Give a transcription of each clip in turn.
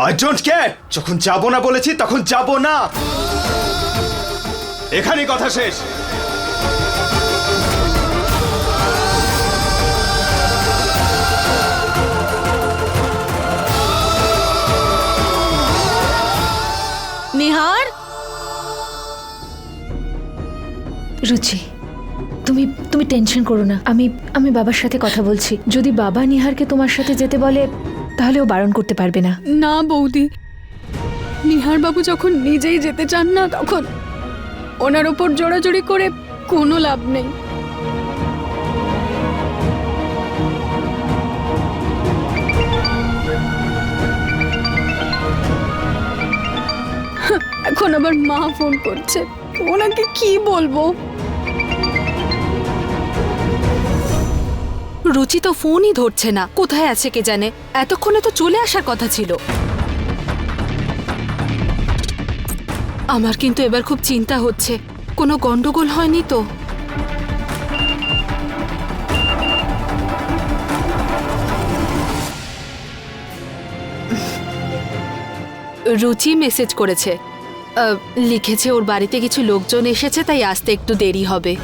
I don't care. যখন যাব না বলেছি তখন যাব না, এখানেই কথা শেষ। নিহার, রুচি, তুমি তুমি টেনশন করো না। আমি বাবার সাথে কথা বলছি। যদি বাবা নিহারকে তোমার সাথে যেতে বলে তাহলে ও বারণ করতে পারবে না। না বৌদি, নিহার বাবু যখন নিজেই যেতে চান না তখন ওনার ওপর জোড়াজোড়ি করে কোনো লাভ নেই। এখন আবার মা ফোন করছে, ওনাকে কি বলবো? রুচি তো ফোনই ধরছে না, কোথায় আছে কে জানে। এতক্ষণে তো চলে আসার কথা ছিল। আমার কিন্তু এবার খুব চিন্তা হচ্ছে, কোনো গন্ডগোল হয়নি তো? রুচি মেসেজ করেছে, লিখেছে ওর বাড়িতে কিছু লোকজন এসেছে, তাই আসতে একটু দেরি হবে।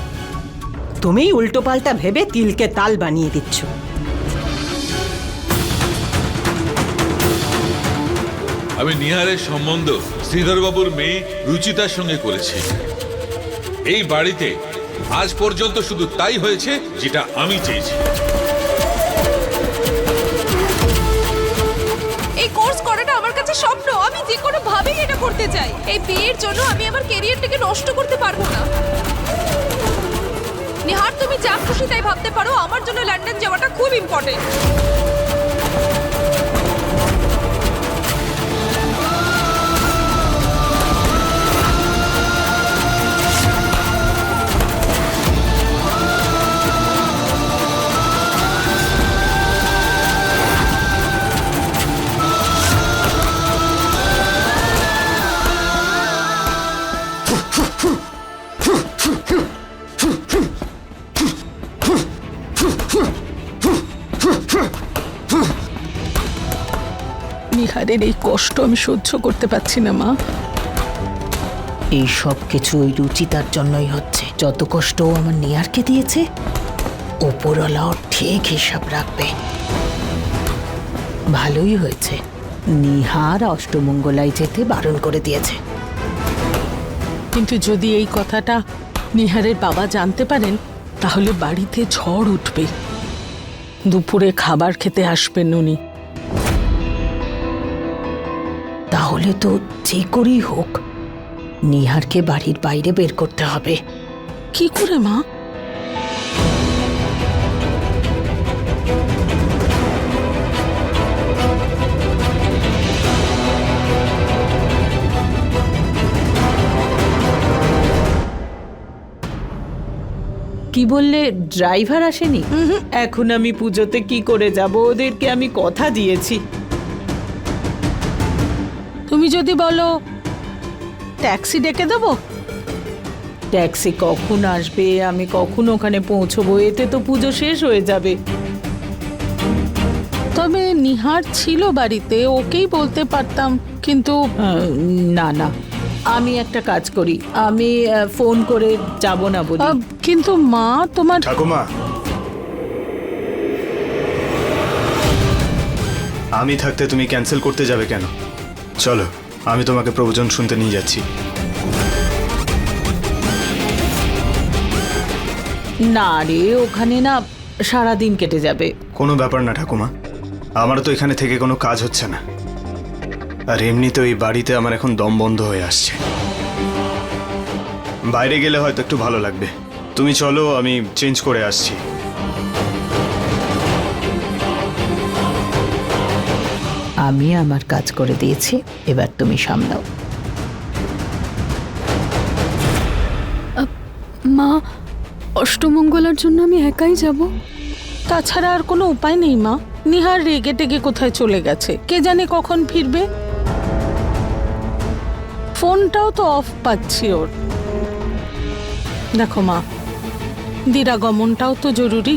তুমি উল্টোপাল্টা ভেবে তিলকে তাল বানিয়ে দিচ্ছ। আমি নিহারের সম্বন্ধ শ্রীধরবাবুর মেয়ে রুচিতার সঙ্গে করেছি। এই বাড়িতে আজ পর্যন্ত শুধু তাই হয়েছে যেটা আমি চেয়েছি। এই কোর্স করাটা আমার কাছে স্বপ্ন। আমি যে কোনো ভাবেই এটা করতে চাই। এই বিয়ের জন্য আমি আমার ক্যারিয়ারটাকে নষ্ট করতে পারবো না। নিহার, তুমি যা খুশি তাই ভাবতে পারো, আমার জন্য লন্ডন যাওয়াটা খুব ইম্পর্টেন্ট। নিহারের এই কষ্ট আমি সহ্য করতে পারছি না মা। এই সব কিছু ওই রুচিতার জন্যই হচ্ছে। যত কষ্ট ও আমার নিহারকে দিয়েছে, ওপরওয়ালাও ঠিক হিসাব রাখবে। ভালোই হয়েছে নিহার অষ্টমঙ্গলায় যেতে বারণ করে দিয়েছে। কিন্তু যদি এই কথাটা নিহারের বাবা জানতে পারেন তাহলে বাড়িতে ঝড় উঠবে। দুপুরে খাবার খেতে আসবেন উনি। তাহলে তো যে করেই হোক নিহারকে বাড়ির বাইরে বের করতে হবে। কি করে মা? কি বললে, ড্রাইভার আসেনি? এখন আমি পুজোতে কি করে যাব? ওদেরকে আমি কথা দিয়েছি। তুমি যদি বলো ট্যাক্সি ডেকে দেবো। ট্যাক্সি কখন আসবে, আমি কখন ওখানে পৌঁছবো? এতে তো পুজো শেষ হয়ে যাবে। তবে নিহার ছিল বাড়িতে, ওকেই বলতে পারতাম। কিন্তু না না, আমি একটা কাজ করি, আমি ফোন করে যাব না বলি। কিন্তু মা, তোমার ঠাকুমা, আমি থাকতে তুমি ক্যান্সেল করতে যাবে কেন? চলো, আমি তোমাকে প্রবচন শুনতে নিয়ে যাচ্ছি। না রে, ওখানে না সারাদিন কেটে যাবে। কোনো ব্যাপার না ঠাকুমা, আমারও তো এখানে থেকে কোনো কাজ হচ্ছে না। আর এমনিতেও এই বাড়িতে আমার এখন দম বন্ধ হয়ে আসছে। বাইরে গেলে হয়তো একটু ভালো লাগবে। তুমি চলো, আমি চেঞ্জ করে আসছি। আমি আমার কাজ করে দিয়েছি, এবার তুমি সামলাও। মা, অষ্টমঙ্গলার জন্য আমি একাই যাব? তাছাড়া আর কোনো উপায় নেই মা। নিহার রেগে টেগে কোথায় চলে গেছে, কে জানে কখন ফিরবে। ফোনটাও তো অফ পাচ্ছি ওর। দেখো মা, দিরাগমনটাও তো জরুরি।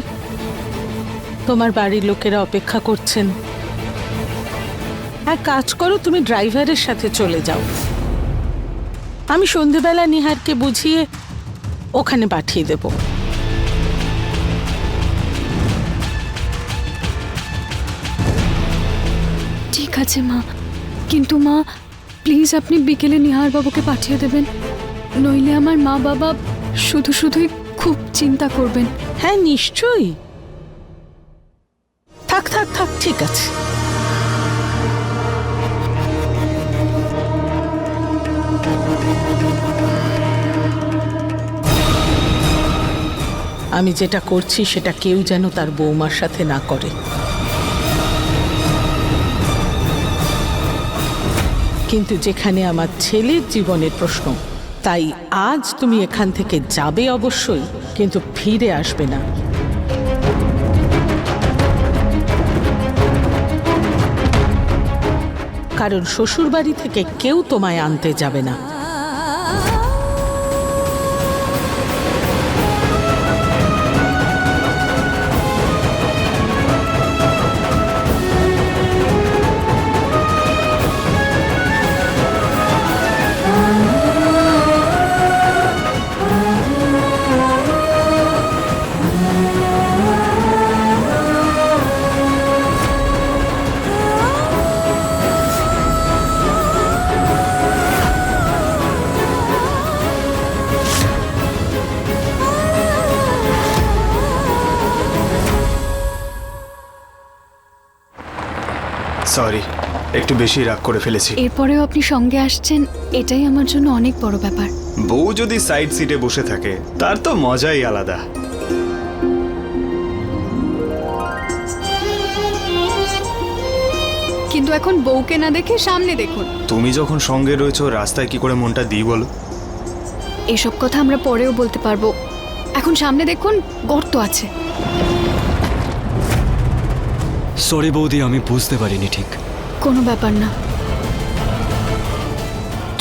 তোমার বাড়ির লোকেরা অপেক্ষা করছেন। এক কাজ করো, তুমি ড্রাইভারের সাথে চলে যাও। আমি সন্ধেবেলা নিহারকে বুঝিয়ে ওখানে পাঠিয়ে দেব। ঠিক আছে মা, কিন্তু মা প্লিজ আপনি বিকেলে নিহার বাবুকে পাঠিয়ে দেবেন, নইলে আমার মা বাবা শুধু শুধুই খুব চিন্তা করবেন। হ্যাঁ নিশ্চয়ই, থাক থাক থাক, ঠিক আছে। আমি যেটা করছি সেটা কেউ যেন তার বৌমার সাথে না করে। কিন্তু যেখানে আমার ছেলের জীবনের প্রশ্ন, তাই আজ তুমি এখান থেকে যাবে অবশ্যই, কিন্তু ফিরে আসবে না। কারণ শ্বশুরবাড়ি থেকে কেউ তোমায় আনতে যাবে না। সরি, একটু বেশি রাগ করে ফেলেছি। এরপরেও আপনি সঙ্গে আসছেন, এটাই আমার জন্য অনেক বড় ব্যাপার। বউ যদি সাইড সিটে বসে থাকে তার তো মজাই আলাদা। কিন্তু এখন বউকে না দেখে সামনে দেখুন। তুমি যখন সঙ্গে রয়েছো, রাস্তায় কি করে মনটা দিই বলো? এসব কথা আমরা পরেও বলতে পারবো, এখন সামনে দেখুন, গর্ত আছে। সরি বৌদি, আমি বুঝতে পারিনি ঠিক। কোনো ব্যাপার না,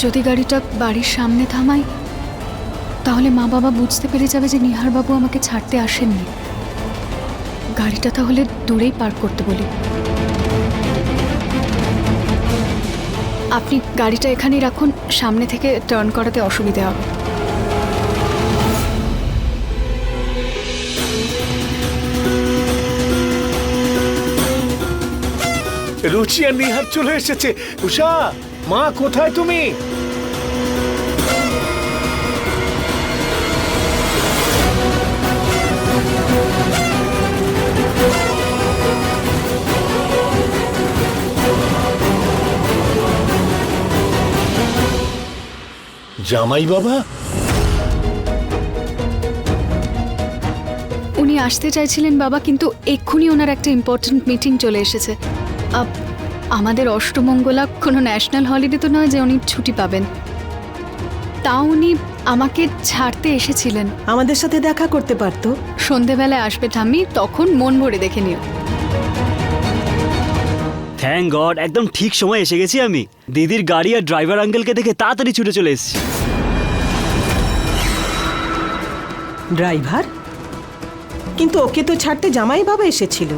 যদি গাড়িটা বাড়ির সামনে থামাই তাহলে মা বাবা বুঝতে পেরে যাবে যে নিহার বাবু আমাকে ছাড়তে আসেননি। গাড়িটা তাহলে দূরেই পার্ক করতে বলি। আপনি গাড়িটা এখানেই রাখুন, সামনে থেকে টার্ন করাতে অসুবিধা হবে। রুচি আর নিহার চলে এসেছে। উষা, মা কোথায় তুমি? জামাই বাবা? উনি আসতে চাইছিলেন বাবা, কিন্তু এক্ষুনি ওনার একটা ইম্পর্ট্যান্ট মিটিং চলে এসেছে। আমাদের অষ্টমঙ্গলা কোনো ন্যাশনাল হলিডে তো নয় যে উনি ছুটি পাবেন। তাও উনি আমাকে ছাড়তে এসেছিলেন। আমাদের সাথে দেখা করতে পারতো। সন্ধেবেলায় আসবে ঠাম্মি, তখন মন ভরে দেখে নিও। থ্যাংক গড, একদম ঠিক সময় এসে গেছি আমি। দিদির গাড়ি আর ড্রাইভার আঙ্কেলকে দেখে তাড়াতাড়ি ছুটে চলে এসেছি। ড্রাইভার? কিন্তু ওকে তো ছাড়তে জামাই বাবা এসেছিল।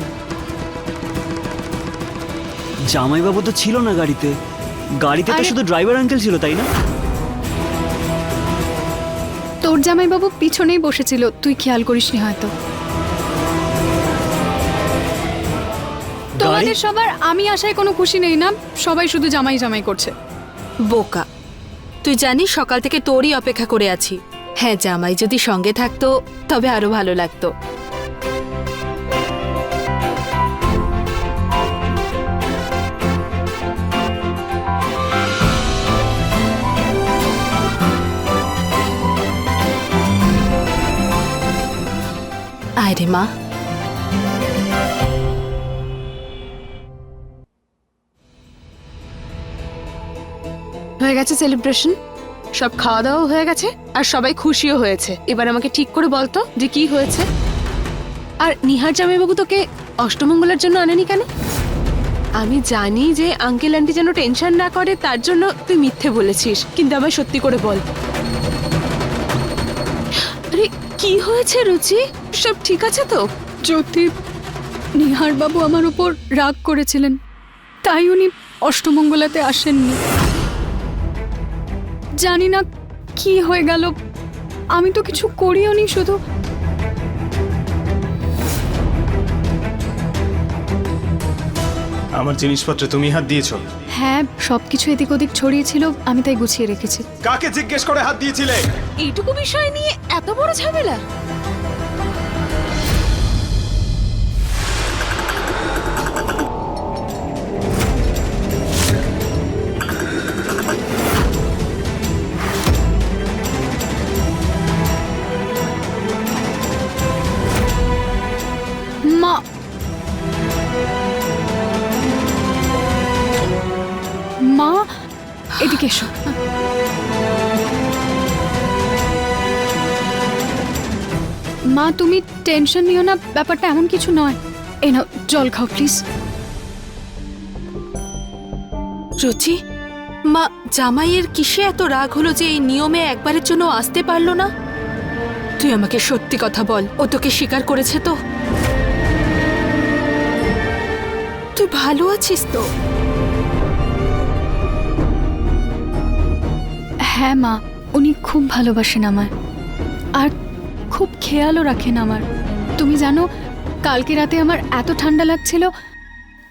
জামাইবাবু তো ছিল না গাড়িতে। গাড়িতে তো শুধু ড্রাইভার আঙ্কেল ছিল, তাই না? তোর জামাইবাবু পিছনেই বসেছিল, তুই খেয়াল করিসনি হয়তো। তোমাদের সবার আমি আশায় কোনো খুশি নেই না, সবাই শুধু জামাই জামাই করছে। বোকা, তুই জানিস সকাল থেকে তোরই অপেক্ষা করে আছি। হ্যাঁ, জামাই যদি সঙ্গে থাকতো তবে আরো ভালো লাগতো। আয় রে মা। হয়ে গেছে সেলিব্রেশন, সব খাওয়া দাওয়া হয়ে গেছে আর সবাই খুশিও হয়েছে। এবার আমাকে ঠিক করে বলতো যে কি হয়েছে। আর নিহার জামাইবাবু তোকে অষ্টমঙ্গলার জন্য আনেনি কেন? আমি জানি যে আঙ্কেল আন্টি যেন টেনশন না করে তার জন্য তুই মিথ্যে বলেছিস, কিন্তু আমায় সত্যি করে বল। আরে কি হয়েছে রুচি, সব ঠিক আছে তো? যদি নিহার বাবু আমার উপর রাগ করেছিলেন, তাই উনি অষ্টমঙ্গলাতে আসেননি। জানি না কি হয়ে গেল, আমি তো কিছু করিও নি, শুধু আমার জিনিসপত্রে তুমি হাত দিয়েছো? হ্যাঁ, সবকিছু এদিক ওদিক ছড়িয়েছিল, আমি তাই গুছিয়ে রেখেছি। কাকে জিজ্ঞেস করে হাত দিয়েছিলে? এইটুকু বিষয় নিয়ে এত বড় ঝামেলা? মা, মা এদিকে এসো। মা, তুমি টেনশন নিও না, ব্যাপারটা এমন কিছু নয়। এই নাও জল খাও প্লিজ। রুচি, মা জামাইয়ের কিসে এত রাগ হলো যে এই নিয়মে একবারের জন্য আসতে পারলো না? তুই আমাকে সত্যি কথা বল, ও তোকে স্বীকার করেছে তো? তুই ভালো আছিস তো? হ্যাঁ মা, উনি খুব ভালোবাসেন আমায়, আর খুব খেয়ালও রাখেন আমার। তুমি জানো, কালকে রাতে আমার এত ঠান্ডা লাগছিল,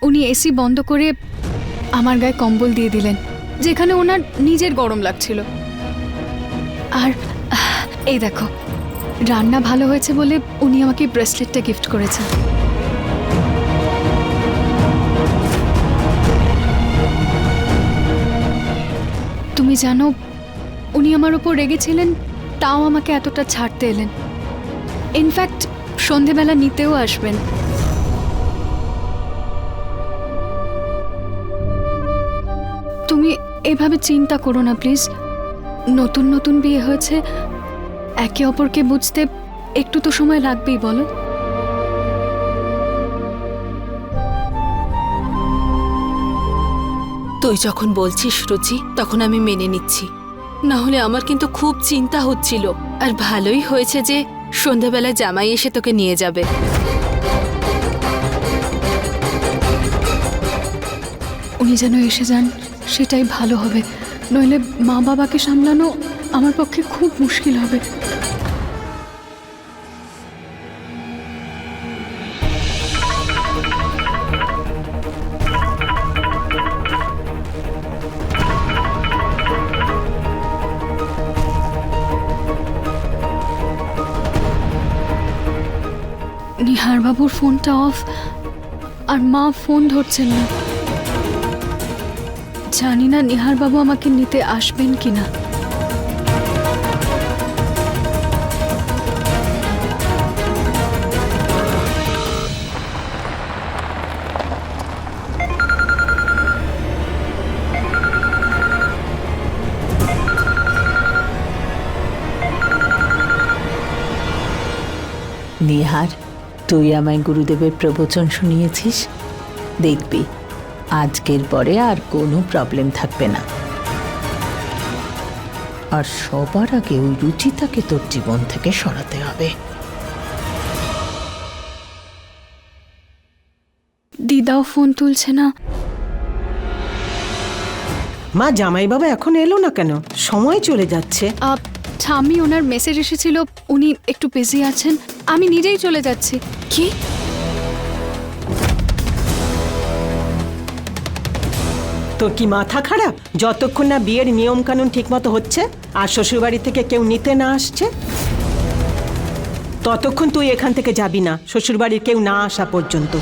উনি এসি বন্ধ করে আমার গায়ে কম্বল দিয়ে দিলেন, যেখানে ওনার নিজের গরম লাগছিল। আর এই দেখো, রান্না ভালো হয়েছে বলে উনি আমাকে ব্রেসলেটটা গিফট করেছেন। তুমি জানো, উনি আমার ওপর রেগেছিলেন, তাও আমাকে এতটা ছাড়তে এলেন। ইনফ্যাক্ট সন্ধেবেলা নিতেও আসবেন। তুমি এভাবে চিন্তা করো না প্লিজ। নতুন নতুন বিয়ে হয়েছে, একে অপরকে বুঝতে একটু তো সময় লাগবেই, বলো? তুই যখন বলছিস রুচি, তখন আমি মেনে নিচ্ছি। না হলে আমার কিন্তু খুব চিন্তা হচ্ছিল। আর ভালোই হয়েছে যে সন্ধ্যাবেলায় জামাই এসে তোকে নিয়ে যাবে। উনি যেন এসে যান, সেটাই ভালো হবে। নইলে মা বাবাকে সামলানো আমার পক্ষে খুব মুশকিল হবে। নিহার বাবুর ফোনটা অফ, আর মা ফোন ধরছেন না। জানি না নিহার বাবু আমাকে নিতে আসবেন কিনা। নিহার, তুই আমায় গুরুদেবের প্রবচন শুনিয়েছিস, দেখবি আজকের পরে আর কোনো প্রবলেম থাকবে না। আর সবার আগে ওই রুচিতাকে তোর জীবন থেকে সরাতে হবে। দিদাও ফোন তুলছে না। মা, জামাই বাবা এখন এলো না কেন? সময় চলে যাচ্ছে। ঠাম্মি, ওনার মেসেজ এসেছিল, উনি একটু বিজি আছেন, আমি নিজেই চলে যাচ্ছি। কি? তোর কি মাথা খারাপ? যতক্ষণ না বিয়ের নিয়ম কানুন ঠিক মতো হচ্ছে আর শ্বশুরবাড়ি থেকে কেউ নিতে না আসছে, ততক্ষণ তুই এখান থেকে যাবি না, শ্বশুরবাড়ির কেউ না আসা পর্যন্ত।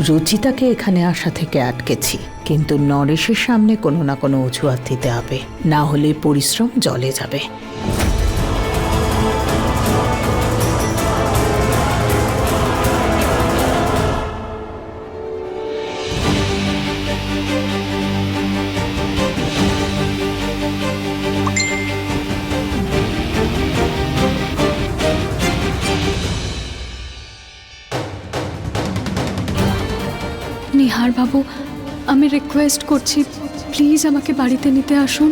রুচিতাকে এখানে আসা থেকে আটকেছি, কিন্তু নরেশের সামনে কোনো না কোনো অজুহাত দিতে হবে, না হলে পরিশ্রম জলে যাবে। নিহার বাবু, আমি রিকোয়েস্ট করছি, প্লিজ আমাকে বাড়িতে নিতে আসুন।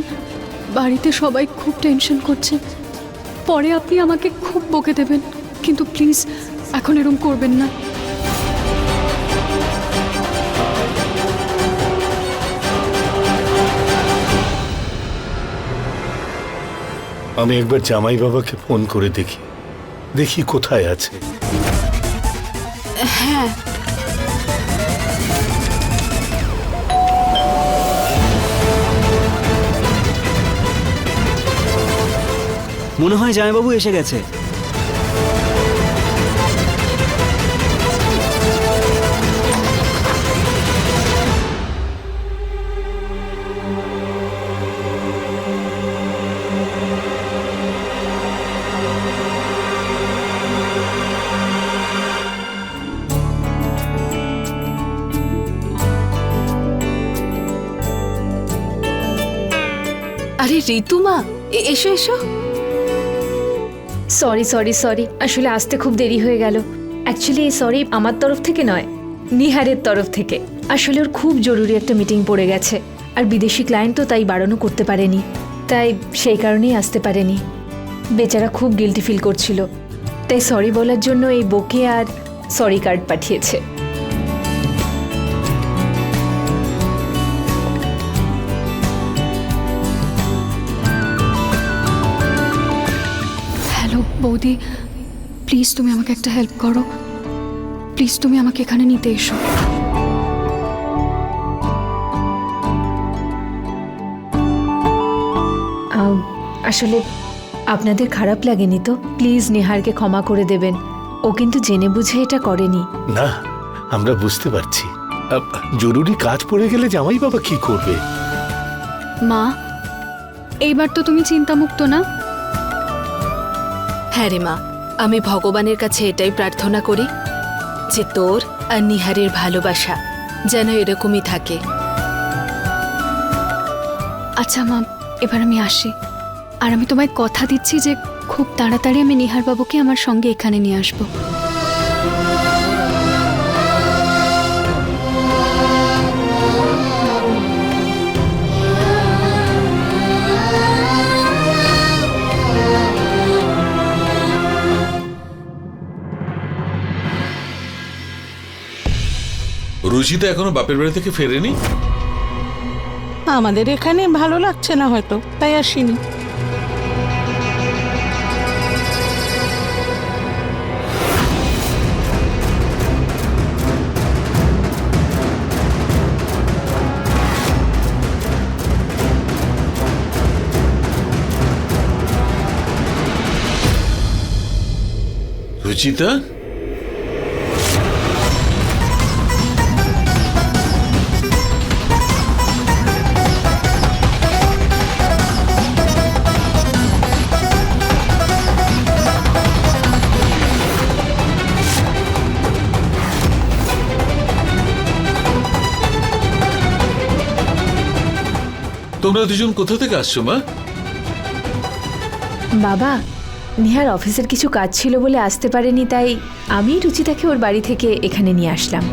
বাড়িতে সবাই খুব টেনশন করছে, পরে আপনি আমাকে খুব বকে দেবেন, কিন্তু প্লিজ এখন এরকম করবেন না। আমি একবার জামাই বাবাকে ফোন করে দেখি, দেখি কোথায় আছে। হ্যাঁ, মনে হয় জামাইবাবু এসে গেছে। আরে ঋতুমা, এসো এসো। সরি সরি সরি, আসলে আসতে খুব দেরি হয়ে গেল। অ্যাকচুয়ালি এই সরি আমার তরফ থেকে নয়, নিহারের তরফ থেকে। আসলে ওর খুব জরুরি একটা মিটিং পড়ে গেছে, আর বিদেশি ক্লায়েন্ট তো তাই বারণও করতে পারেনি, তাই সেই কারণেই আসতে পারেনি। বেচারা খুব গিল্টি ফিল করছিল, তাই সরি বলার জন্য এই বকে আর সরি কার্ড পাঠিয়েছে। হ্যালো বৌদি, প্লিজ তুমি আমাকে একটা হেল্প করো, প্লিজ তুমি আমাকে এখানে নিতে এসো। আসলে আপনাদের খারাপ লাগেনি তো? প্লিজ নিহারকে ক্ষমা করে দেবেন, ও কিন্তু জেনে বুঝে এটা করেনি। না, আমরা বুঝতে পারছি। জরুরি কাজ পড়ে গেলে জামাই বাবা কি করবে? মা, এইবার তো তুমি চিন্তামুক্ত না? হ্যাঁ রে মা, আমি ভগবানের কাছে এটাই প্রার্থনা করি যে তোর আর নিহারের ভালোবাসা যেন এরকমই থাকে। আচ্ছা মা, এবার আমি আসি, আর আমি তোমায় কথা দিচ্ছি যে খুব তাড়াতাড়ি আমি নিহার বাবুকে আমার সঙ্গে এখানে নিয়ে আসবো। রুচিতা এখনো বাপের বাড়ি থেকে ফেরেনি? আমাদের এখানে ভালো লাগছে না হয়তো, তাই আসিনি। রুচিতা, তোমরা দুজন কোথা থেকে আসছো মা? বাবা, নিহার অফিসের কিছু কাজ ছিল বলে আসতে পারেনি, তাই আমি রুচিতাকে ওর বাড়ি থেকে এখানে নিয়ে আসলাম।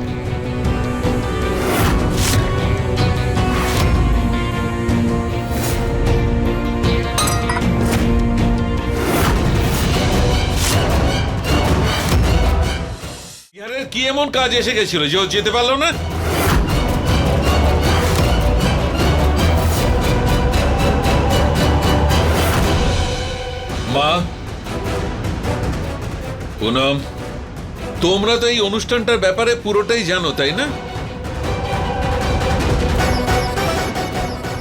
নিহারের কি এমন কাজ এসে গেছিল যে ও যেতে পারলো না? মা, পুনম, তোমরা তো এই অনুষ্ঠানটার ব্যাপারে পুরোটাই জানো, তাই না?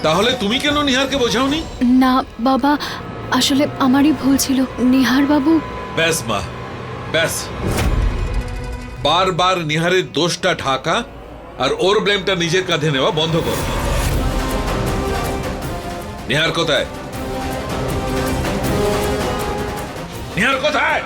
তাহলে তুমি কেন নিহারকে বোঝাওনি? না বাবা, আসলে আমারই ভুল ছিল। নিহার বাবু। ব্যাস মা, ব্যাস। বারবার নিহারের দোষটা ঢাকা আর ওর ব্লেমটা নিজের কাঁধে নেওয়া বন্ধ করো। নিহার কোথায়? নিহার কোথায়?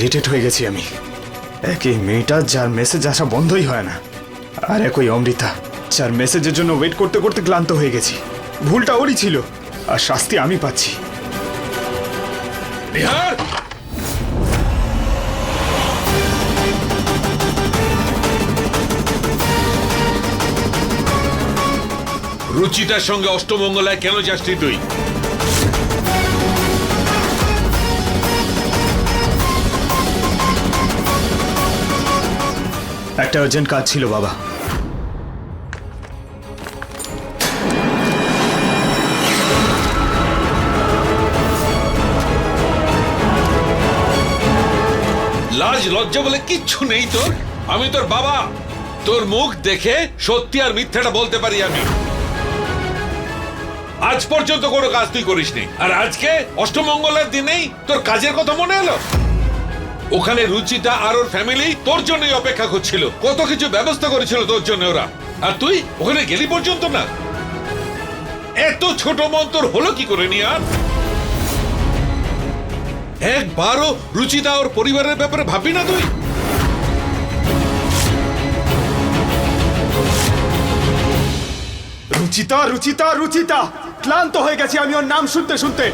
ইরিটেট হয়ে গেছি আমি। একই মেয়েটা যার মেসেজ আসা বন্ধই হয় না, আর একই অমৃতা যার মেসেজের জন্য ওয়েট করতে করতে ক্লান্ত হয়ে গেছি। ভুলটা ওরই ছিল আর শাস্তি আমি পাচ্ছি। নিহার, রুচিতার সঙ্গে অষ্টমঙ্গলায় কেন যাসনি তুই? একটা আর্জেন্ট কাজ ছিল বাবা। লাজ লজ্জা বলে কিচ্ছু নেই তোর? আমি তোর বাবা, তোর মুখ দেখে সত্যি আর মিথ্যাটা বলতে পারি আমি। আজ পর্যন্ত কোনো কাজ তুই করিসনি, আর আজকে অষ্টমঙ্গলের দিনেই তোর কাজের কথা মনে এলো? ওখানে রুচিতা আর ওর ফ্যামিলি তোর জন্যই অপেক্ষা করছিল, কত কিছু ব্যবস্থা করেছিল তোর জন্য ওরা, আর তুই ওখানে গেলি পর্যন্ত না। এত ছোট মন তোর হলো কি করে নিহার? একবারও রুচিতা ওর পরিবারের ব্যাপারে ভাববি না তুই? রুচিতা, রুচিতা, রুচিতা, ক্লান্ত হয়ে গেছি আমি ওর নাম শুনতে শুনতে।